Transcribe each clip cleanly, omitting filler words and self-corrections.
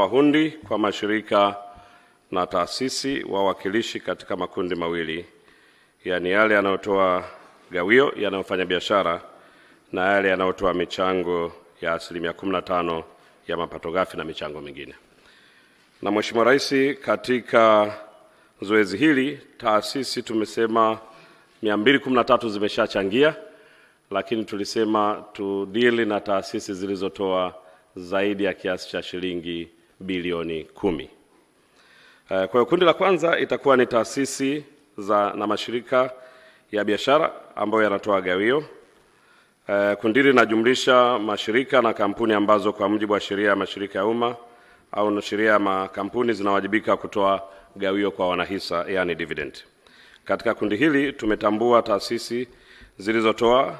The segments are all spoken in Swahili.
kuwapa hundi kwa mashirika na taasisi wawakilishi katika makundi mawili, yani yale yanayotoa gawio yanayofanya biashara na yale yanayotoa michango ya 15% ya mapato ghafi na michango mingine. Na Mheshimiwa Rais, katika zoezi hili taasisi tumesema 213 zimeshachangia, lakini tulisema tudili na taasisi zilizotoa zaidi ya kiasi cha shilingi bilioni 10. Kwa hiyo kundi la kwanza itakuwa ni taasisi na mashirika ya biashara ambayo yanatoa gawio. Kundi linajumlisha mashirika na kampuni ambazo kwa mujibu wa sheria ya mashirika ya umma au sheria ya makampuni zinawajibika kutoa gawio kwa wanahisa, yani dividend. Katika kundi hili tumetambua taasisi zilizotoa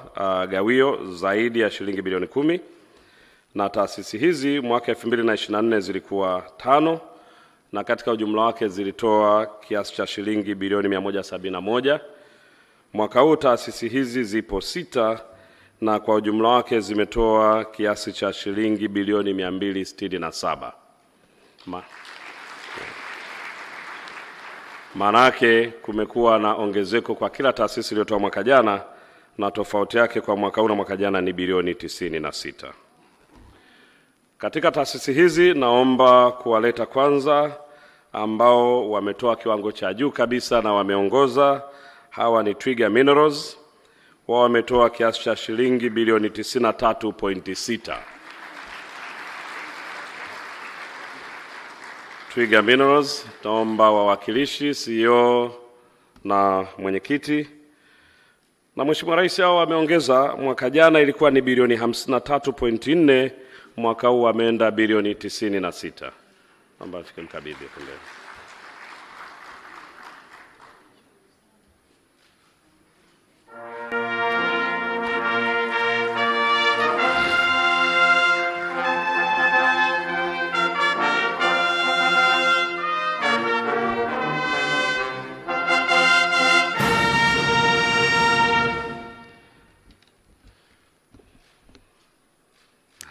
gawio zaidi ya shilingi bilioni 10, na taasisi hizi mwaka 2024 zilikuwa 5, na katika ujumla wake zilitoa kiasi cha shilingi bilioni 171. Mwaka huu taasisi hizi zipo 6 na kwa ujumla wake zimetoa kiasi cha shilingi bilioni 267. Maanake kumekuwa na ongezeko kwa kila taasisi iliyotoa mwaka jana, na tofauti yake kwa mwaka huu na mwaka jana ni bilioni 96. Katika taasisi hizi naomba kuwaleta kwanza ambao wametoa kiwango cha juu kabisa na wameongoza. Hawa ni Twiga Minerals, wao wametoa kiasi cha shilingi bilioni 93.6. Twiga Minerals, naomba wawakilishi, CEO na mwenyekiti. Na Mheshimiwa Rais, hao wameongeza. Mwaka jana ilikuwa ni bilioni 53.4, mwaka huu wameenda bilioni 96. Naomba afike mkabidhi kunde.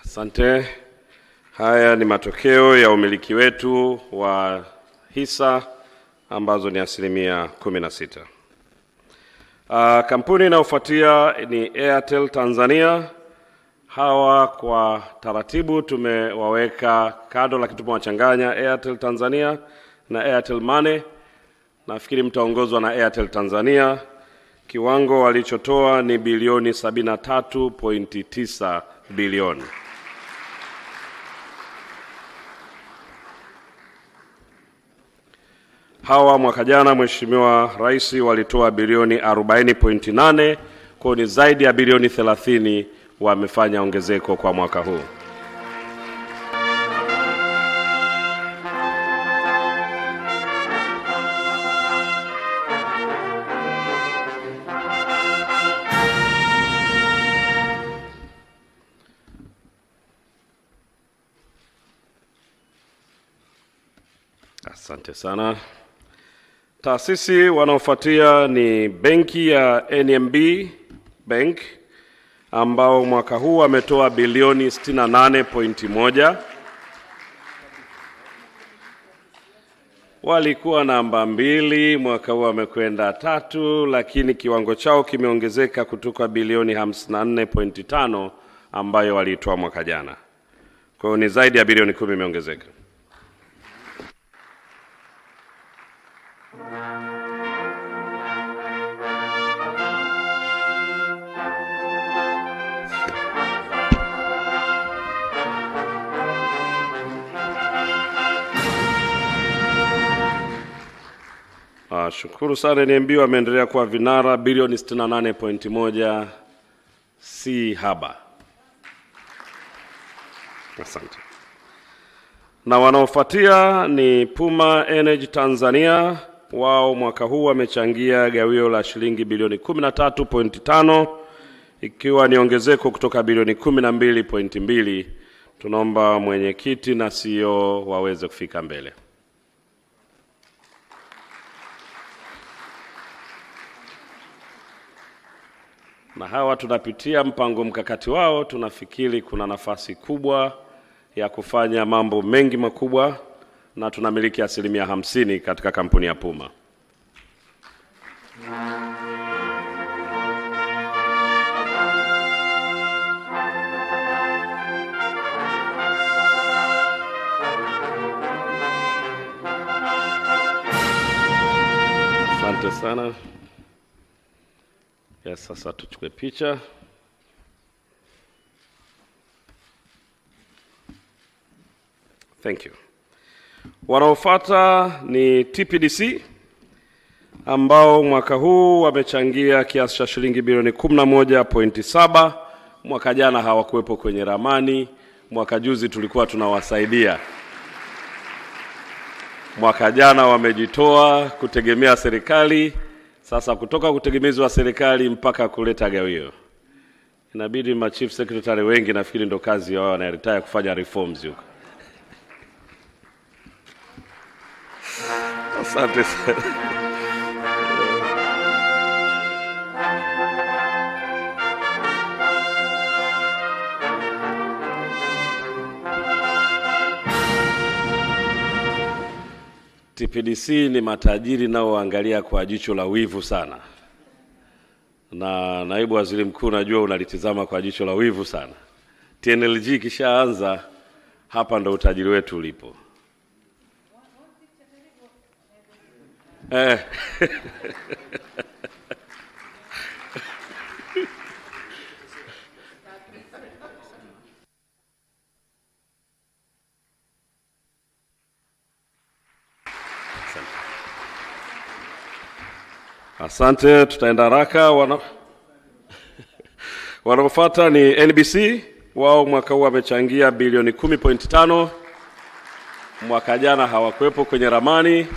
Asante. Haya ni matokeo ya umiliki wetu wa hisa ambazo ni 16%. Kampuni inayofuatia ni Airtel Tanzania. Hawa kwa taratibu tumewaweka kado, lakini tumewachanganya Airtel Tanzania na Airtel Money. Nafikiri mtaongozwa na Airtel Tanzania. Kiwango walichotoa ni bilioni 73.9 bilioni. Hawa mwaka jana Mheshimiwa Rais walitoa bilioni 40.8, kwa ni zaidi ya bilioni 30 wamefanya ongezeko kwa mwaka huu. Asante sana. Taasisi wanaofuatia ni benki ya NMB Bank ambao mwaka huu wametoa bilioni 68.1. Walikuwa namba 2, mwaka huu wamekwenda 3, lakini kiwango chao kimeongezeka kutoka bilioni 54.5 ambayo walitoa mwaka jana. Kwa hiyo ni zaidi ya bilioni 10 imeongezeka. Shukuru sana. NMB wameendelea kuwa vinara, bilioni 68.1, si haba. Asante. Na wanaofuatia ni Puma Energy Tanzania. Wao mwaka huu wamechangia gawio la shilingi bilioni 13.5, ikiwa ni ongezeko kutoka bilioni 12.2. Tunaomba mwenyekiti na CEO waweze kufika mbele. Na hawa tunapitia mpango mkakati wao, tunafikiri kuna nafasi kubwa ya kufanya mambo mengi makubwa, na tunamiliki 50% katika kampuni ya Puma. Asante sana. Yes, sasa tuchukue picha. Thank you. Wanaofuata ni TPDC ambao mwaka huu wamechangia kiasi cha shilingi bilioni 11.7. Mwaka jana hawakuwepo kwenye ramani, mwaka juzi tulikuwa tunawasaidia. Mwaka jana wamejitoa kutegemea serikali, sasa kutoka kutegemezwa serikali mpaka kuleta gawio. Inabidi ma chief secretary wengi nafikiri ndo kazi yao na retire kufanya reforms huko. Asante sana. TPDC ni matajiri nao angalia kwa jicho la wivu sana. Na naibu waziri mkuu najua unalitizama kwa jicho la wivu sana. TNLG kishaanza, hapa ndo utajiri wetu ulipo. Asante, tutaenda haraka. Wanaofuata ni NBC, wao mwaka huu wamechangia bilioni 10.5. Mwaka jana hawakuwepo kwenye ramani,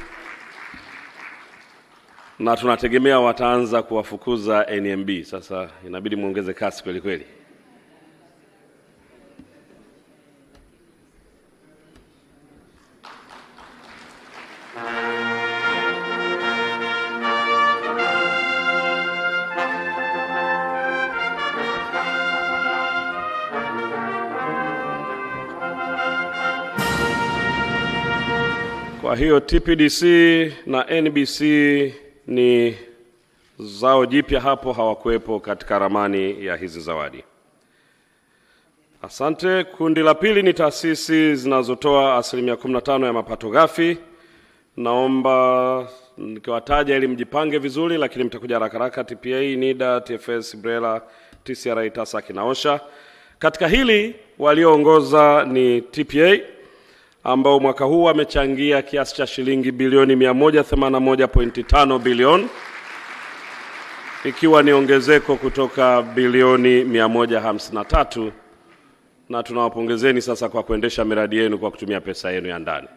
na tunategemea wataanza kuwafukuza NMB. Sasa inabidi muongeze kasi kweli kweli. Kwa hiyo TPDC na NBC ni zao jipya hapo, hawakuwepo katika ramani ya hizi zawadi. Asante. Kundi la pili ni taasisi zinazotoa 15% ya mapato ghafi. Naomba nikiwataja ili mjipange vizuri, lakini mtakuja haraka haraka: TPA, NIDA, TFS, BRELA, TCRA, TASAC na OSHA. Katika hili walioongoza ni TPA ambao mwaka huu wamechangia kiasi cha shilingi bilioni 181.5 bilioni, ikiwa ni ongezeko kutoka bilioni 153, na tunawapongezeni sasa kwa kuendesha miradi yenu kwa kutumia pesa yenu ya ndani.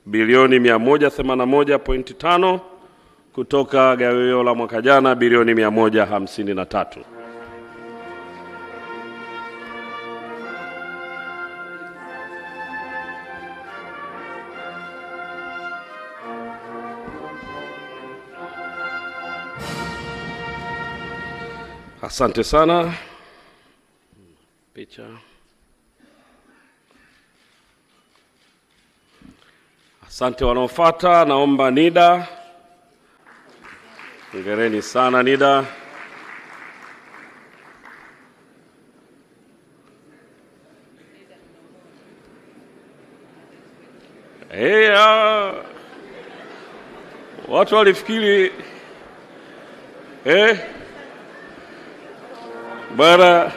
Bilioni 181.5 kutoka gawio la mwaka jana bilioni 153. Asante sana. Picha. Asante. Wanaofuata naomba NIDA. Hongereni sana NIDA. Watu walifikiri bara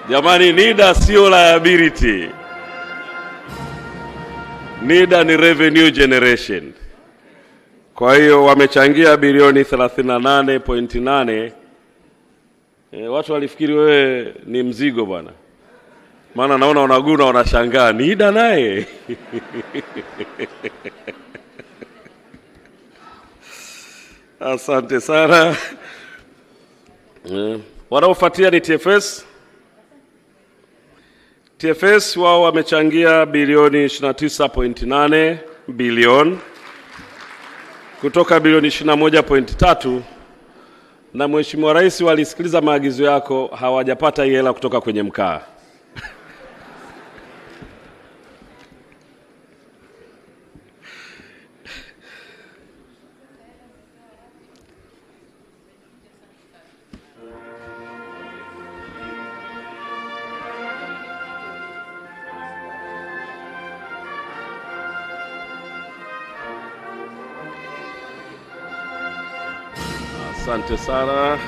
jamani, NIDA sio liability. NIDA ni revenue generation. Kwa hiyo wamechangia bilioni 38.8. Watu walifikiri wewe ni mzigo bwana. Maana naona wanaguna wanashangaa NIDA naye. Asante sana. Wanaofuatia ni TFS. TFS wao wamechangia bilioni 29.8 bilioni. kutoka bilioni 21.3, na Mheshimiwa Rais walisikiliza maagizo yako, hawajapata hii hela kutoka kwenye mkaa. Asante sana.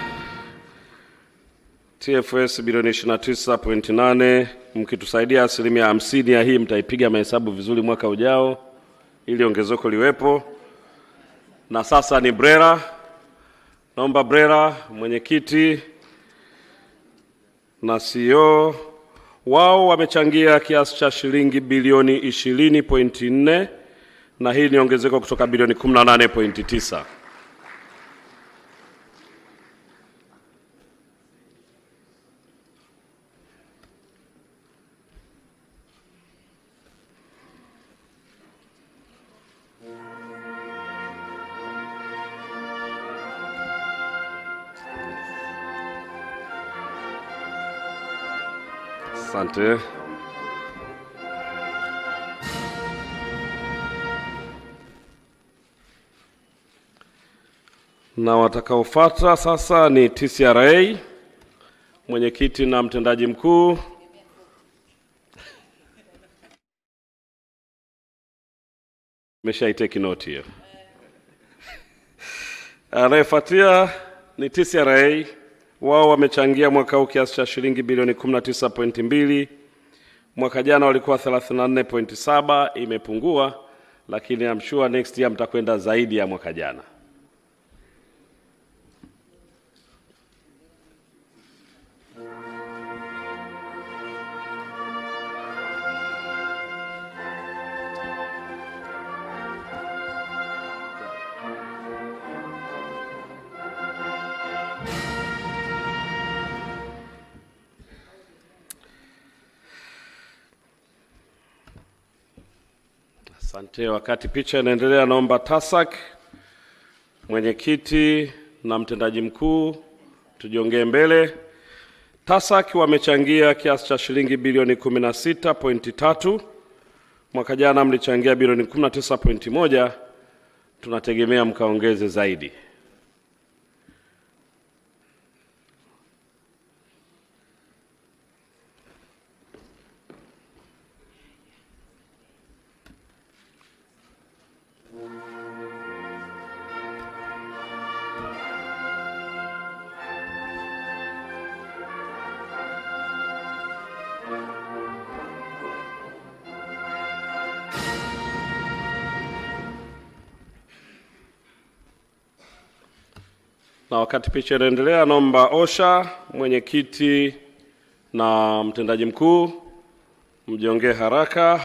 TFS bilioni 29.8, mkitusaidia 50% ya hii mtaipiga mahesabu vizuri mwaka ujao ili ongezeko liwepo. Na sasa ni BRELA. Naomba BRELA mwenyekiti na CEO wao wamechangia kiasi cha shilingi bilioni 20.4, na hii ni ongezeko kutoka bilioni 18.9. Asante. Na watakaofuata sasa ni TCRA, mwenyekiti na mtendaji mkuu. Nimeshaiteki note hiyo. Anayefuatia ni TCRA. Wao wamechangia mwaka huu kiasi cha shilingi bilioni 19.2. Mwaka jana walikuwa 34.7, imepungua, lakini I'm sure next year mtakwenda zaidi ya mwaka jana. Asante. Wakati picha inaendelea, naomba TASAC mwenyekiti na mtendaji mkuu tujiongee mbele. TASAC wamechangia kiasi cha shilingi bilioni 16.3. Mwaka jana mlichangia bilioni 19.1. Tunategemea mkaongeze zaidi. Na wakati picha inaendelea, naomba OSHA mwenyekiti na mtendaji mkuu mjiongee haraka.